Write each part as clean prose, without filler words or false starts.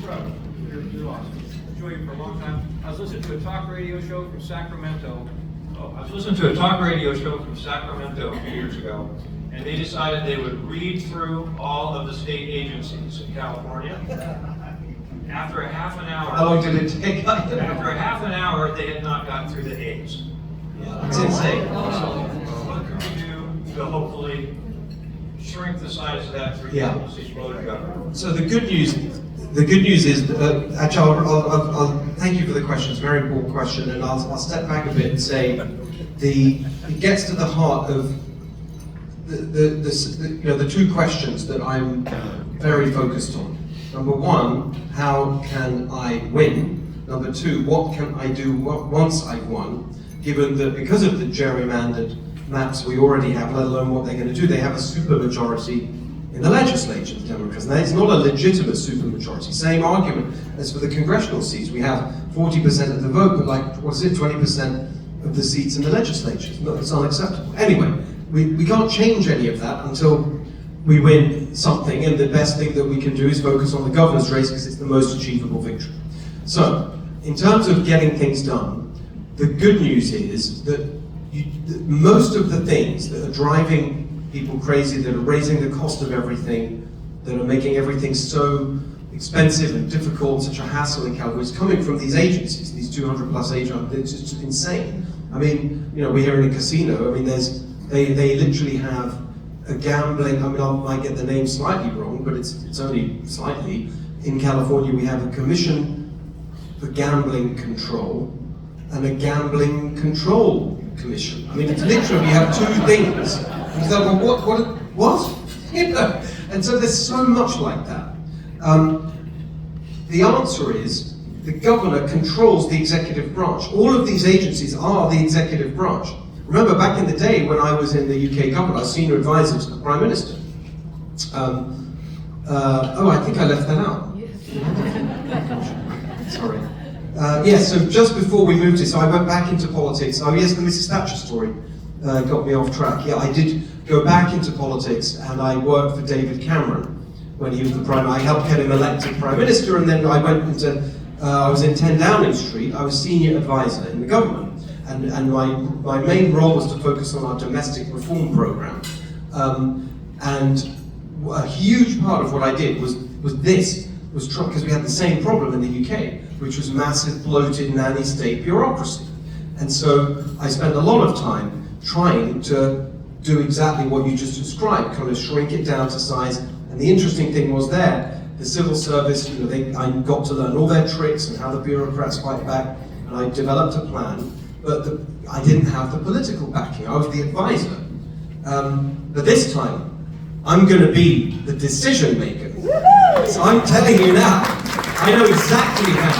Bro, you're awesome. Enjoy you for a long time. I was listening to a talk radio show from Sacramento. I was listening to a talk radio show from Sacramento a few years ago, and they decided they would read through all of the state agencies in California. After a half an hour. How long did it take? After a half an hour, they had not gotten through the A's. Yeah, it's insane. So, what can we do to hopefully shrink the size of that three agencies below the government? So the good news is, actually, I'll thank you for the question. It's a very important question, and I'll step back a bit and say, it gets to the heart of the two questions that I'm very focused on. Number one, how can I win? Number two, what can I do once I've won, given that because of the gerrymandered maps we already have, let alone what they're going to do, they have a supermajority in the legislature, the Democrats. Now, it's not a legitimate supermajority. Same argument as for the congressional seats. We have 40% of the vote, but like, what is it, 20% of the seats in the legislature. It's unacceptable. Anyway, we can't change any of that until we win something, and the best thing that we can do is focus on the governor's race because it's the most achievable victory. So, in terms of getting things done, the good news is that most of the things that are driving people crazy, that are raising the cost of everything, that are making everything so expensive and difficult, such a hassle in California, is coming from these agencies, these 200 plus agencies. It's just insane. I mean, we're here in a casino. I mean, they literally have a gambling, I mean, I might get the name slightly wrong, but it's only slightly. In California, we have a commission for gambling control and a gambling control commission. I mean, it's literally, you have two things. And you go, well, what? And so there's so much like that. The answer is, the governor controls the executive branch. All of these agencies are the executive branch. Remember, back in the day when I was in the UK government, I was senior advisor to the Prime Minister. I think I left that out. Sorry. Yes, so just before we moved here, so I went back into politics. Oh yes, the Mrs. Thatcher story got me off track. Yeah, I did go back into politics, and I worked for David Cameron when he was the Prime Minister. I helped get him elected Prime Minister, and then I went into, I was in 10 Downing Street. I was senior advisor in the government. And my main role was to focus on our domestic reform program. And a huge part of what I did was because we had the same problem in the UK, which was massive bloated nanny state bureaucracy. And so I spent a lot of time trying to do exactly what you just described, kind of shrink it down to size. And the interesting thing was the civil service, I got to learn all their tricks and how the bureaucrats fight back, and I developed a plan. But I didn't have the political backing. I was the advisor. But this time, I'm going to be the decision maker. So I'm telling you now, I know exactly how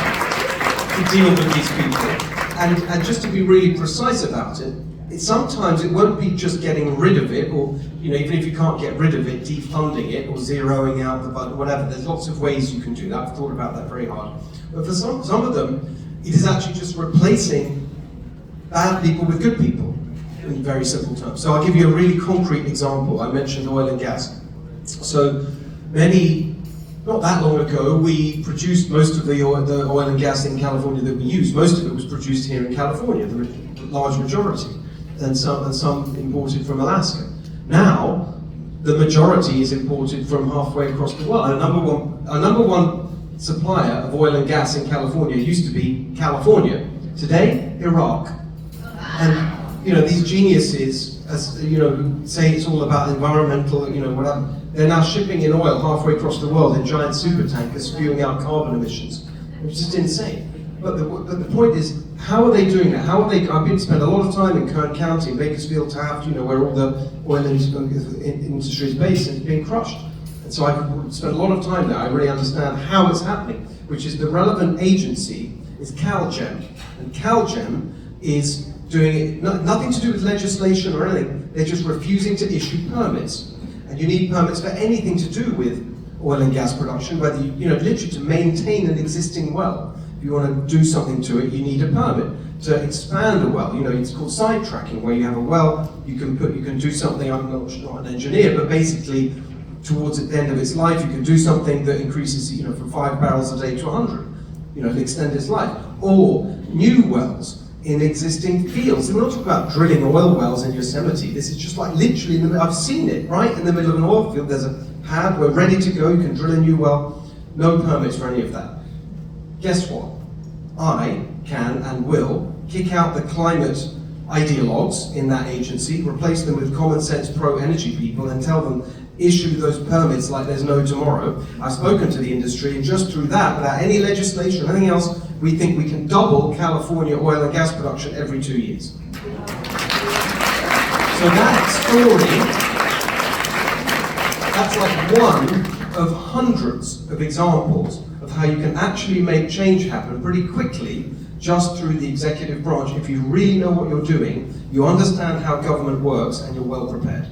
to deal with these people. And just to be really precise about it, sometimes it won't be just getting rid of it, or even if you can't get rid of it, defunding it or zeroing out the budget, whatever. There's lots of ways you can do that. I've thought about that very hard. But for some of them, it is actually just replacing bad people with good people, in very simple terms. So I'll give you a really concrete example. I mentioned oil and gas. So not that long ago, we produced most of the oil and gas in California that we use. Most of it was produced here in California, the large majority, and some imported from Alaska. Now, the majority is imported from halfway across the world. Our number one supplier of oil and gas in California used to be California. Today, Iraq. And these geniuses, say it's all about environmental, whatever. They're now shipping in oil halfway across the world in giant super tankers, spewing out carbon emissions. It's just insane. But the point is, how are they doing that? I've been spent a lot of time in Kern County, Bakersfield, Taft, where all the oil industry is based, and it's being crushed. And so I've spent a lot of time there. I really understand how it's happening, which is the relevant agency is CalGEM, and CalGEM is doing it, nothing to do with legislation or anything. They're just refusing to issue permits. And you need permits for anything to do with oil and gas production, whether literally to maintain an existing well. If you want to do something to it, you need a permit. To expand a well, it's called sidetracking, where you have a well, you can do something. I'm not an engineer, but basically towards the end of its life, you can do something that increases, from 5 barrels a day to 100, and extend its life. Or new wells in existing fields. And we're not talking about drilling oil wells in Yosemite. This is just like literally, I've seen it, right in the middle of an oil field. There's a pad, we're ready to go, you can drill a new well. No permits for any of that. Guess what? I can and will kick out the climate ideologues in that agency, replace them with common sense pro-energy people, and tell them, issue those permits like there's no tomorrow. I've spoken to the industry, and just through that, without any legislation or anything else, we think we can double California oil and gas production every 2 years. So that story, that's like one of hundreds of examples of how you can actually make change happen pretty quickly just through the executive branch. If you really know what you're doing, you understand how government works, and you're well prepared.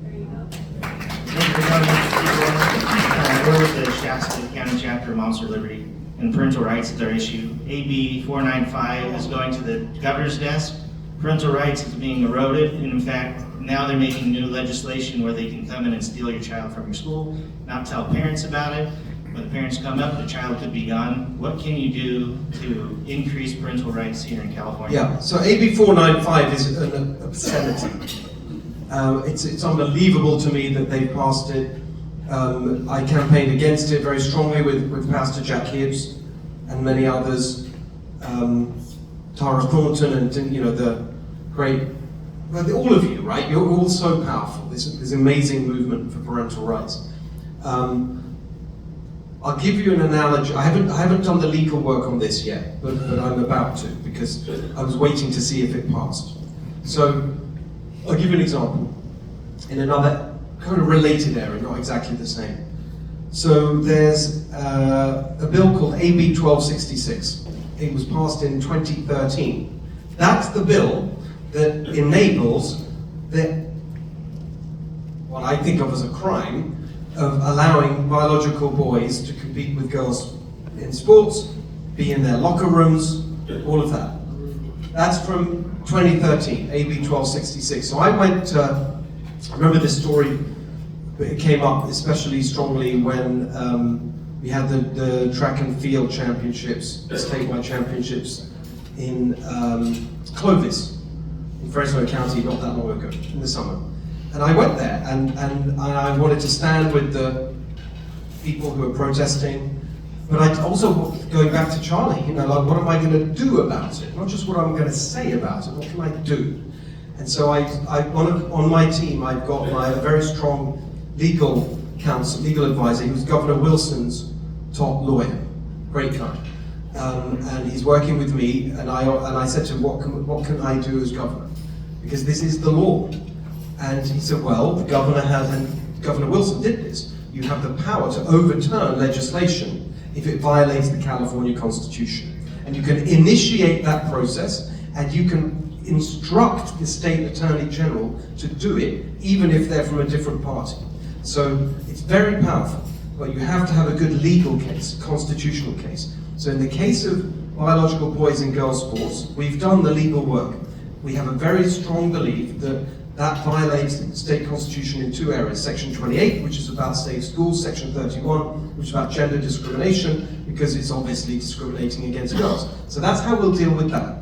There you go. Thank you for coming, Mr. We're with the Shasta County chapter of Moms for Liberty, and parental rights is our issue. AB 495 is going to the governor's desk. Parental rights is being eroded, and in fact, now they're making new legislation where they can come in and steal your child from your school, not tell parents about it. When the parents come up, the child could be gone. What can you do to increase parental rights here in California? Yeah, so AB 495 is an obscenity. It's unbelievable to me that they passed it. I campaigned against it very strongly with Pastor Jack Hibbs and many others. Tara Thornton and the great, well, all of you, right? You're all so powerful. This amazing movement for parental rights. I'll give you an analogy. I haven't done the legal work on this yet, but I'm about to, because I was waiting to see if it passed. So I'll give you an example in another kind of related area, not exactly the same. So there's a bill called AB 1266. It was passed in 2013. That's the bill that enables what I think of as a crime of allowing biological boys to compete with girls in sports, be in their locker rooms, all of that. That's from 2013, AB 1266. So I went, I remember this story, it came up especially strongly when we had the track and field championships, the statewide championships in Clovis, in Fresno County, not that long ago, in the summer. And I went there, and I wanted to stand with the people who were protesting, but I also, going back to Charlie, like, what am I going to do about it? Not just what I'm going to say about it, what can I do? And so on my team, I've got a very strong legal counsel, legal advisor. He was Governor Wilson's top lawyer, great guy. And he's working with me, and I said to him, what can I do as governor? Because this is the law. And he said, well, the governor has, and Governor Wilson did this, you have the power to overturn legislation if it violates the California Constitution. And you can initiate that process, and you can instruct the state attorney general to do it, even if they're from a different party. So it's very powerful, but you have to have a good legal case, constitutional case. So in the case of biological boys and girls sports, we've done the legal work. We have a very strong belief that violates the state constitution in two areas. Section 28, which is about safe schools, Section 31, which is about gender discrimination, because it's obviously discriminating against girls. So that's how we'll deal with that.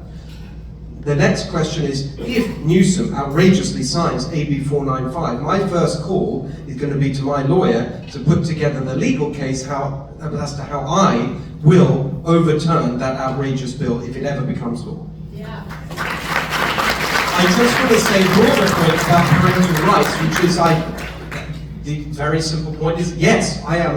The next question is, if Newsom outrageously signs AB 495, my first call is going to be to my lawyer to put together the legal case as to how I will overturn that outrageous bill if it ever becomes law. Yeah. I just want to say broader point about parental rights, which is the very simple point is, yes, I am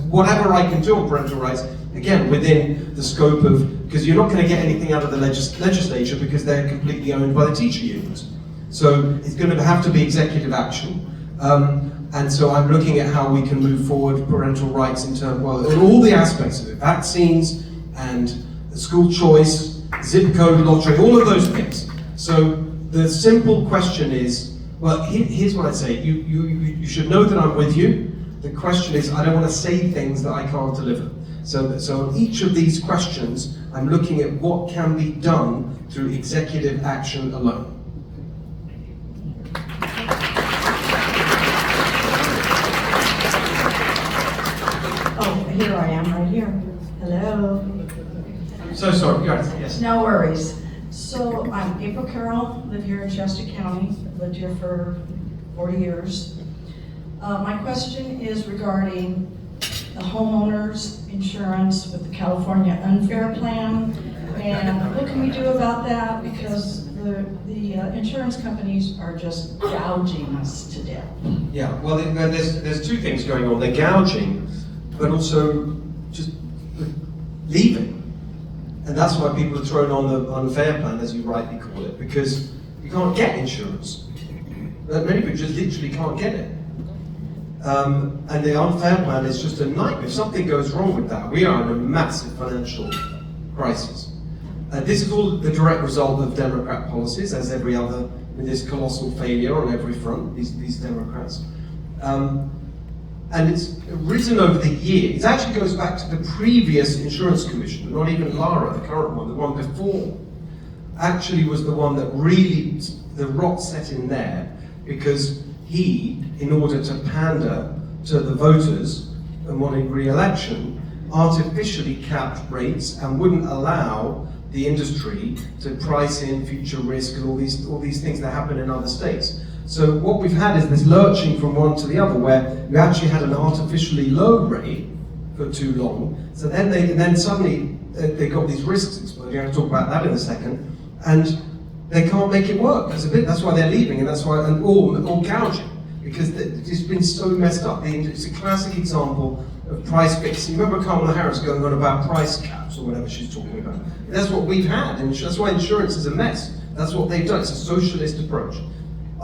whatever I can do on parental rights, again, within the scope of, because you're not going to get anything out of the legislature because they're completely owned by the teacher unions. So it's going to have to be executive action. And so I'm looking at how we can move forward parental rights in terms, well, in all the aspects of it, vaccines and school choice, zip code lottery, all of those things. So the simple question is, well, here's what I'd say. You should know that I'm with you. The question is, I don't want to say things that I can't deliver. So on each of these questions, I'm looking at what can be done through executive action alone. Here I am, right here. Hello. So sorry, yes. No worries. So I'm April Carroll, live here in Shasta County, lived here for 40 years. My question is regarding the homeowners insurance with the California unfair plan. And what can we do about that? Because the insurance companies are just gouging us to death. Yeah, well, there's two things going on. They're gouging, but also just leaving. And that's why people are thrown on the unfair plan, as you rightly call it, because you can't get insurance. Many people just literally can't get it. And the unfair plan is just a nightmare. If something goes wrong with that, we are in a massive financial crisis. This is all the direct result of Democrat policies, as every other, with this colossal failure on every front, these Democrats. And it's risen over the years. It actually goes back to the previous insurance commissioner, not even Lara, the current one, the one before, actually was the one that really, the rot set in there, because he, in order to pander to the voters and wanting re-election, artificially capped rates and wouldn't allow the industry to price in future risk and all these things that happen in other states. So what we've had is this lurching from one to the other, where you actually had an artificially low rate for too long. So then suddenly they got these risks exploding. I'm going to talk about that in a second, and they can't make it work. That's why they're leaving, and that's why all gouging, because it's been so messed up. It's a classic example of price fixing. You remember Kamala Harris going on about price caps or whatever she's talking about? That's what we've had, and that's why insurance is a mess. That's what they've done. It's a socialist approach.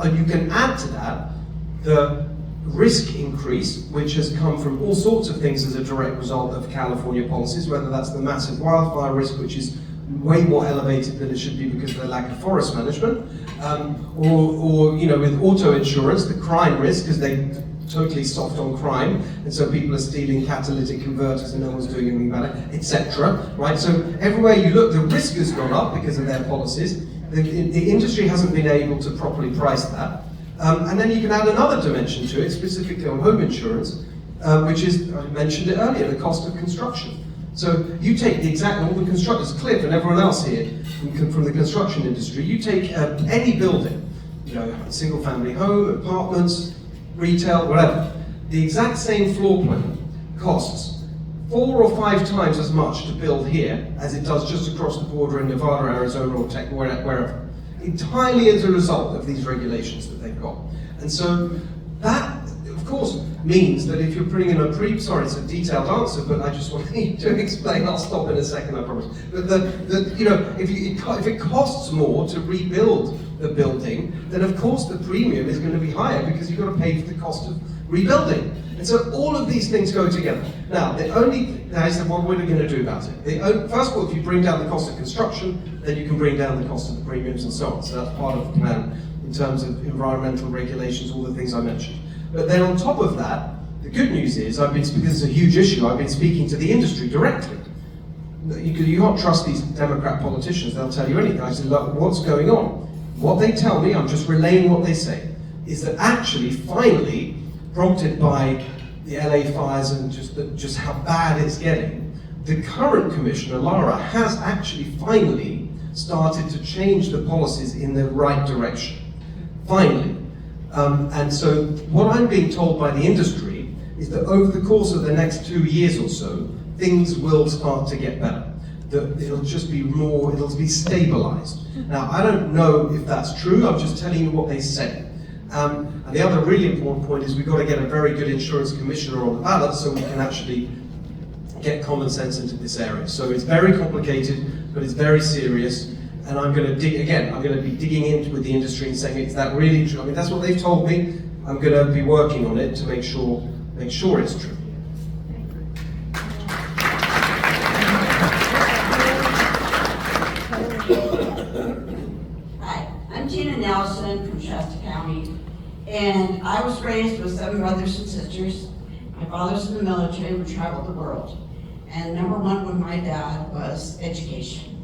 You can add to that the risk increase, which has come from all sorts of things as a direct result of California policies, whether that's the massive wildfire risk, which is way more elevated than it should be because of the lack of forest management, or with auto insurance, the crime risk, because they totally soft on crime, and so people are stealing catalytic converters and no one's doing anything about it, etc. Right? So everywhere you look, the risk has gone up because of their policies. The industry hasn't been able to properly price that. And then you can add another dimension to it, specifically on home insurance, which is, I mentioned it earlier, the cost of construction. So you take all the constructors, Cliff and everyone else here from the construction industry, you take any building, a single family home, apartments, retail, whatever, the exact same floor plan costs 4 or 5 times as much to build here as it does just across the border in Nevada, Arizona, or wherever. Entirely as a result of these regulations that they've got. And so that, of course, means that if you're putting in sorry, it's a detailed answer, but I just want to explain. I'll stop in a second, I promise. But if it costs more to rebuild the building, then of course the premium is going to be higher because you've got to pay for the cost of rebuilding. And so all of these things go together. Now, I said, what are we going to do about it? First of all, if you bring down the cost of construction, then you can bring down the cost of the premiums and so on. So that's part of the plan in terms of environmental regulations, all the things I mentioned. But then on top of that, the good news is, because it's a huge issue, I've been speaking to the industry directly. You can't trust these Democrat politicians, they'll tell you anything. I said, look, what's going on? What they tell me, I'm just relaying what they say, is that actually, finally, prompted by the LA fires and just how bad it's getting, the current commissioner, Lara, has actually finally started to change the policies in the right direction. Finally. And so what I'm being told by the industry is that over the course of the next 2 years or so, things will start to get better. It'll be stabilized. Now, I don't know if that's true, I'm just telling you what they say. And the other really important point is we've got to get a very good insurance commissioner on the ballot so we can actually get common sense into this area. So it's very complicated, but it's very serious. And I'm going to be digging in with the industry and saying, is that really true? I mean, that's what they've told me. I'm going to be working on it to make sure it's true. Hi, I'm Tina Nelson from Shasta County, and I was raised with 7 brothers and sisters. My father's in the military, we traveled the world. And number one with my dad was education.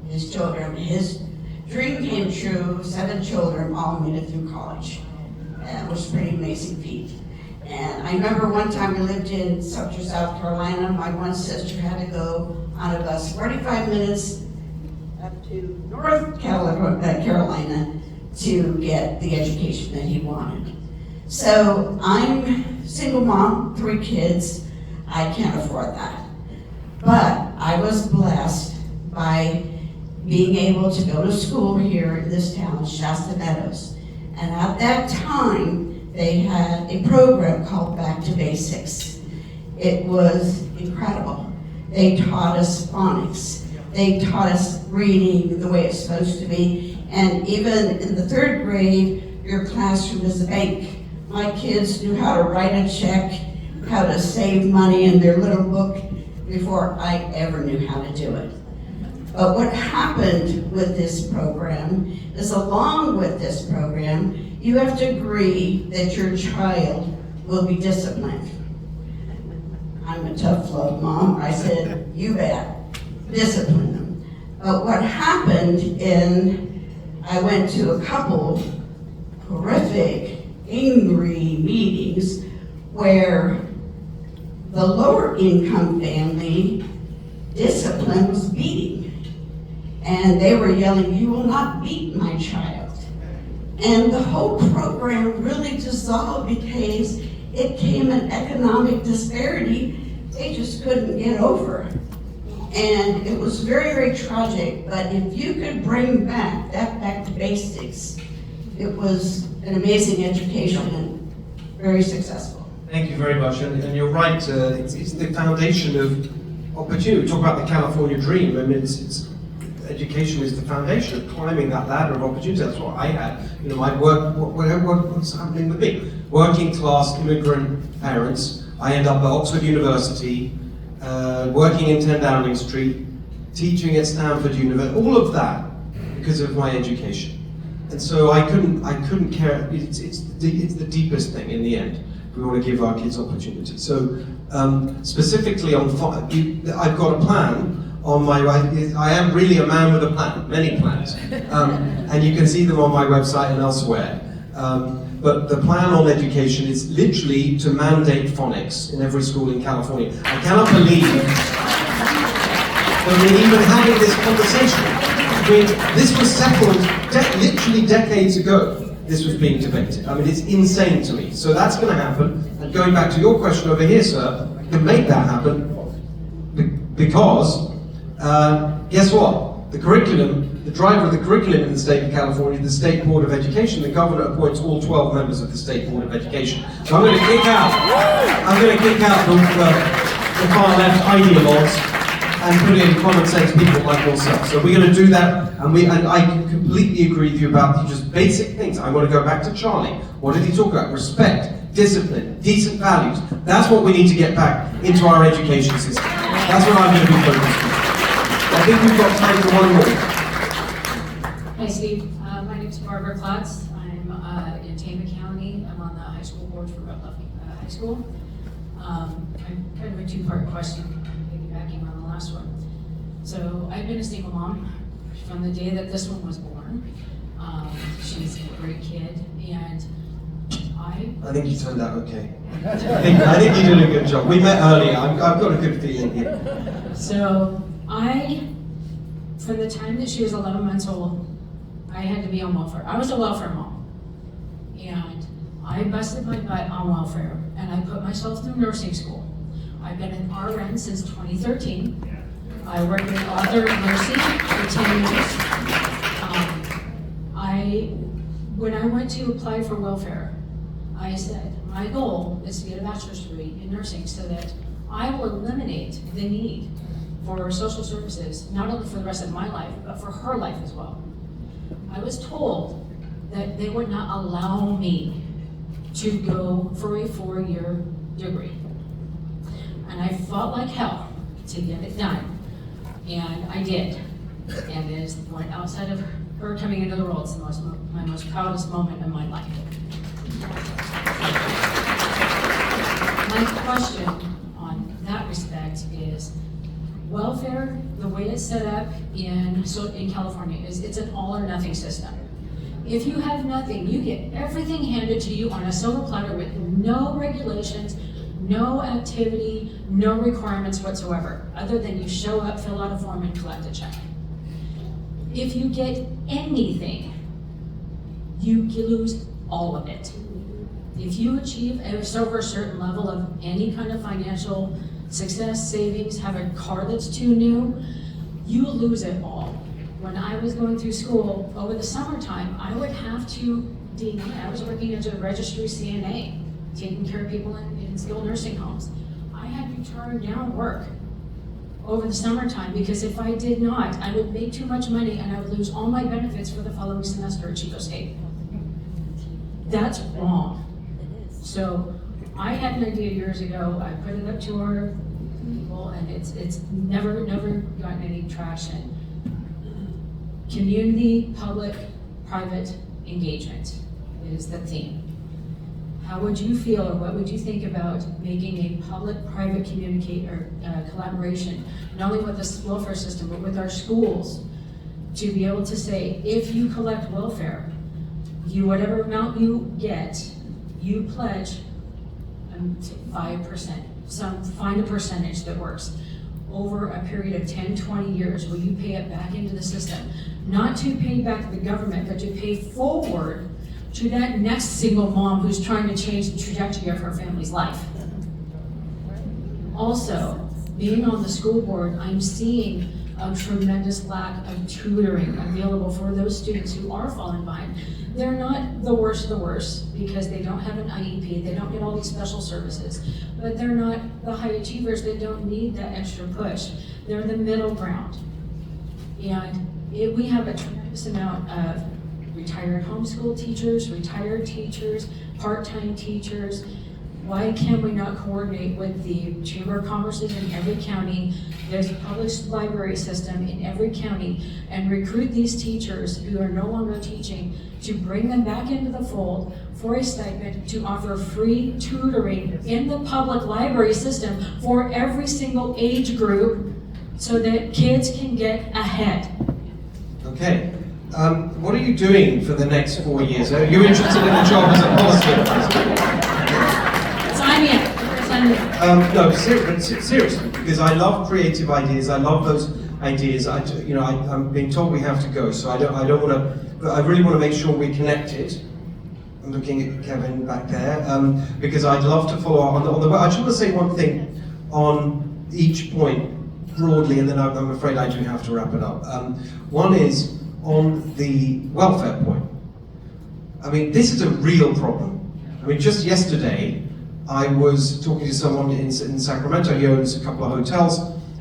His children, his dream came true, 7 children all made it through college. It was a pretty amazing feat. And I remember one time we lived in Sumter, South Carolina. My one sister had to go on a bus 45 minutes up to North Carolina to get the education that he wanted. So I'm single mom, 3 kids. I can't afford that. But I was blessed by being able to go to school here in this town, Shasta Meadows. And at that time, they had a program called Back to Basics. It was incredible. They taught us phonics. They taught us reading the way it's supposed to be. And even in the 3rd grade, your classroom is a bank. My kids knew how to write a check, how to save money in their little book before I ever knew how to do it. But what happened with this program is, along with this program, you have to agree that your child will be disciplined. I'm a tough love mom. I said, you bet, discipline them. But what happened I went to a couple horrific, angry meetings where the lower income family discipline was beating. And they were yelling, you will not beat my child. And the whole program really dissolved because it came an economic disparity they just couldn't get over. And it was very, very tragic, but if you could bring back to basics, it was an amazing education and very successful. Thank you very much, and you're right, it's the foundation of opportunity. We talk about the California dream, I mean, education is the foundation of climbing that ladder of opportunity. That's what I had. You know, my work, what's happening with me? Working class immigrant parents, I end up at Oxford University, working in 10 Downing Street, teaching at Stanford University, all of that because of my education. And so I couldn't care, it's the deepest thing in the end. We want to give our kids opportunity. So specifically on, I've got a plan on my, I am really a man with a plan, many plans. And you can see them on my website and elsewhere. But the plan on education is literally to mandate phonics in every school in California. I cannot believe that we're even having this conversation. I mean, this was settled literally decades ago. This was being debated. I mean, it's insane to me. So that's going to happen. And going back to your question over here, sir, we can make that happen because, guess what? The curriculum, the driver of the curriculum in the state of California, the State Board of Education, the governor appoints all 12 members of the State Board of Education. So I'm going to kick out the far left ideologues and put in common sense people like yourself. So we're going to do that, and I completely agree with you about just basic things. I want to go back to Charlie. What did he talk about? Respect, discipline, decent values. That's what we need to get back into our education system. That's what I'm going to be focused on. I think we've got time for one more. Hi Steve, my name is Barbara Klotz. I'm in Tama County. I'm on the high school board for Rutland High School. I'm kind of a two-part question, piggybacking on the last one. So I've been a single mom from the day that this one was born. She's a great kid, and I think you turned out okay. I think you did a good job. We met earlier. I've got a good feeling here. So from the time that she was 11 months old, I had to be on welfare. I was a welfare mom, and I busted my butt on welfare, and I put myself through nursing school. I've been an RN since 2013. I worked in author nursing for 10 years. When I went to apply for welfare, I said, my goal is to get a bachelor's degree in nursing so that I will eliminate the need for social services, not only for the rest of my life, but for her life as well. I was told that they would not allow me to go for a 4-year degree. And I fought like hell to get it done. And I did. And it is went outside of her coming into the world. It's my most proudest moment of my life. My question on that respect is, welfare, the way it's set up in California, is it's an all or nothing system. If you have nothing, you get everything handed to you on a silver platter with no regulations, no activity, no requirements whatsoever, other than you show up, fill out a form, and collect a check. If you get anything, you lose all of it. If you achieve over a certain level of any kind of financial success, savings, have a car that's too new, you lose it all. When I was going through school over the summertime, I would have to I was working as a registry CNA, taking care of people in skilled nursing homes. I had to turn down work over the summertime because if I did not, I would make too much money and I would lose all my benefits for the following semester at Chico State. That's wrong. So I had an idea years ago, I put it up to our people, and it's never gotten any traction. Community, public, private engagement is the theme. How would you feel, or what would you think about making a public-private collaboration, not only with the welfare system, but with our schools, to be able to say, if you collect welfare, whatever amount you get, you pledge 5%, find a percentage that works. Over a period of 10, 20 years, will you pay it back into the system? Not to pay back the government, but to pay forward to that next single mom who's trying to change the trajectory of her family's life. Also, being on the school board, I'm seeing a tremendous lack of tutoring available for those students who are falling behind. They're not the worst of the worst because they don't have an IEP, they don't get all these special services, but they're not the high achievers that don't need that extra push. They're the middle ground. And we have a tremendous amount of retired homeschool teachers, retired teachers, part-time teachers. Why can we not coordinate with the Chamber of Commerce's in every county? There's a public library system in every county, and recruit these teachers who are no longer teaching to bring them back into the fold for a stipend to offer free tutoring in the public library system for every single age group so that kids can get ahead. Okay. What are you doing for the next 4 years? Are you interested in a job as a policy advisor? Sign me up. Sign me up. No, seriously, because I love creative ideas. I love those ideas. I'm being told we have to go, so I don't want to. But I really want to make sure we're connected. I'm looking at Kevin back there because I'd love to follow up on the. I just want to say one thing on each point broadly, and then I'm afraid I do have to wrap it up. One is on the welfare point. I mean, this is a real problem. I mean, just yesterday, I was talking to someone in Sacramento. He owns a couple of hotels,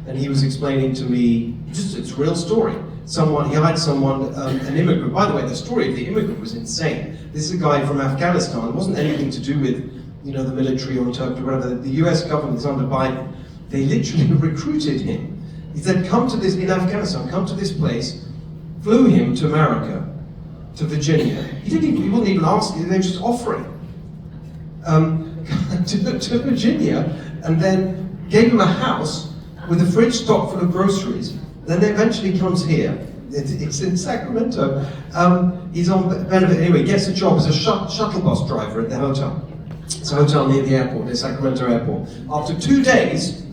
and he was explaining to me, it's a real story. He hired someone, an immigrant. By the way, the story of the immigrant was insane. This is a guy from Afghanistan. It wasn't anything to do with, the military or Turkey or whatever. The US government is under Biden. They literally recruited him. He said, in Afghanistan, come to this place, flew him to America, to Virginia. He wouldn't even ask, they were just offering. To Virginia, and then gave him a house with a fridge stocked full of groceries. Then eventually comes here. It's in Sacramento. He's on benefit anyway. Gets a job as a shuttle bus driver at the hotel. It's a hotel near the airport, near Sacramento Airport. After 2 days,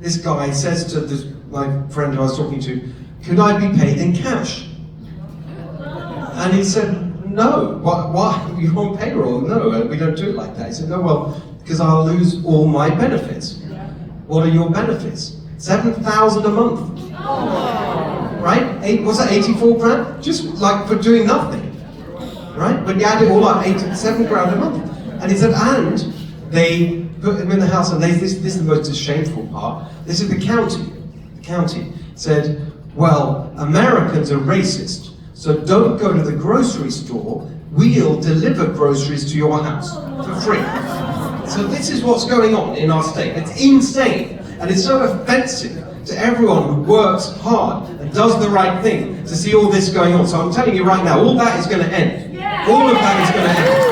this guy says to my friend who I was talking to, "Could I be paid in cash?" And he said, "No, why? You're on payroll. No, we don't do it like that." He said, "No, well, because I'll lose all my benefits." What are your benefits? $7,000 a month. Right? What's that, 84 grand? Just like for doing nothing. Right? But you add it all up, 87 grand a month. And he said, and they put him in the house, and this is the most shameful part. This is the county. The county said, well, Americans are racist, so don't go to the grocery store. We'll deliver groceries to your house for free. So this is what's going on in our state. It's insane. And it's so offensive to everyone who works hard and does the right thing to see all this going on. So I'm telling you right now, all that is going to end. All of that is going to end.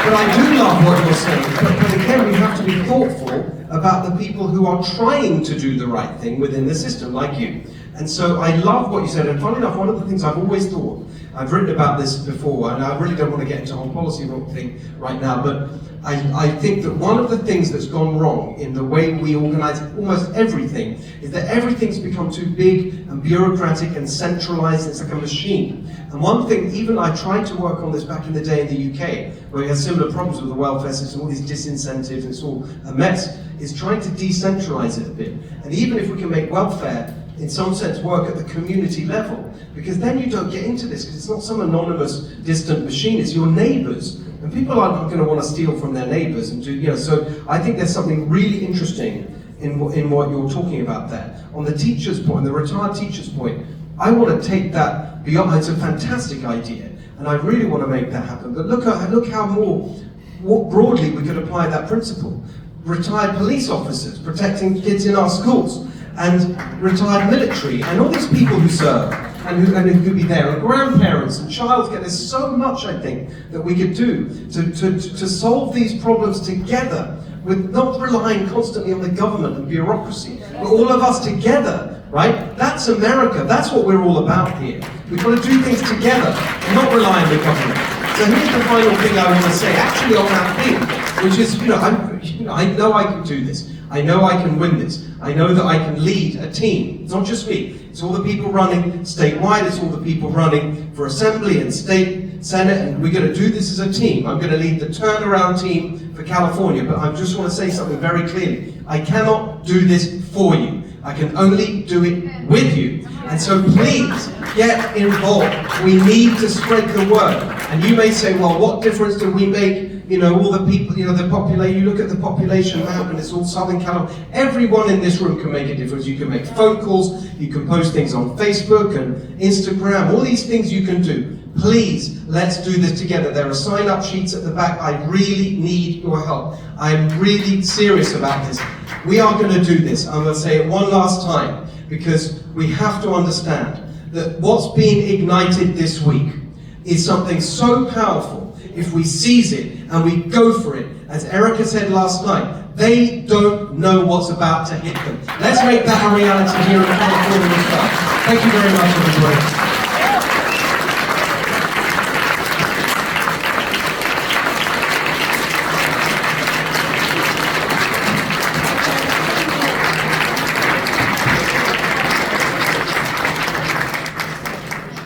But I do love what you're saying. But again, we have to be thoughtful about the people who are trying to do the right thing within the system, like you. And so I love what you said. And funny enough, one of the things I've always thought I've written about this before, and I really don't want to get into the whole policy thing right now, but I think that one of the things that's gone wrong in the way we organize almost everything is that everything's become too big and bureaucratic and centralized. It's like a machine. And one thing, even I tried to work on this back in the day in the UK, where we had similar problems with the welfare system, all these disincentives, and it's all a mess, is trying to decentralize it a bit. And even if we can make welfare, in some sense, work at the community level, because then you don't get into this, because it's not some anonymous, distant machine, it's your neighbors. And people are not going to want to steal from their neighbors and do, you know, so I think there's something really interesting in what you're talking about there. On the teacher's point, the retired teacher's point, I want to take that beyond. It's a fantastic idea, and I really want to make that happen. But look how more broadly we could apply that principle. Retired police officers protecting kids in our schools, and retired military, and all these people who serve, and who could be there, and grandparents and childcare. There's so much, I think, that we could do to solve these problems together, with not relying constantly on the government and bureaucracy, but all of us together, right? That's America. That's what we're all about here. We've got to do things together and not rely on the government. So here's the final thing I want to say, actually on that thing, which is, I know I can do this. I know I can win this. I know that I can lead a team. It's not just me. It's all the people running statewide. It's all the people running for assembly and state, senate, and we're going to do this as a team. I'm going to lead the turnaround team for California, but I just want to say something very clearly. I cannot do this for you. I can only do it with you. And so please get involved. We need to spread the word. And you may say, well, what difference do we make? All the people, the population, you look at the population map and it's all Southern California. Everyone in this room can make a difference. You can make phone calls, you can post things on Facebook and Instagram, all these things you can do. Please, let's do this together. There are sign-up sheets at the back. I really need your help. I'm really serious about this. We are going to do this. I'm going to say it one last time, because we have to understand that what's being ignited this week is something so powerful. If we seize it and we go for it, as Erica said last night, they don't know what's about to hit them. Let's make that a reality here in California as well. Thank you very much, everybody.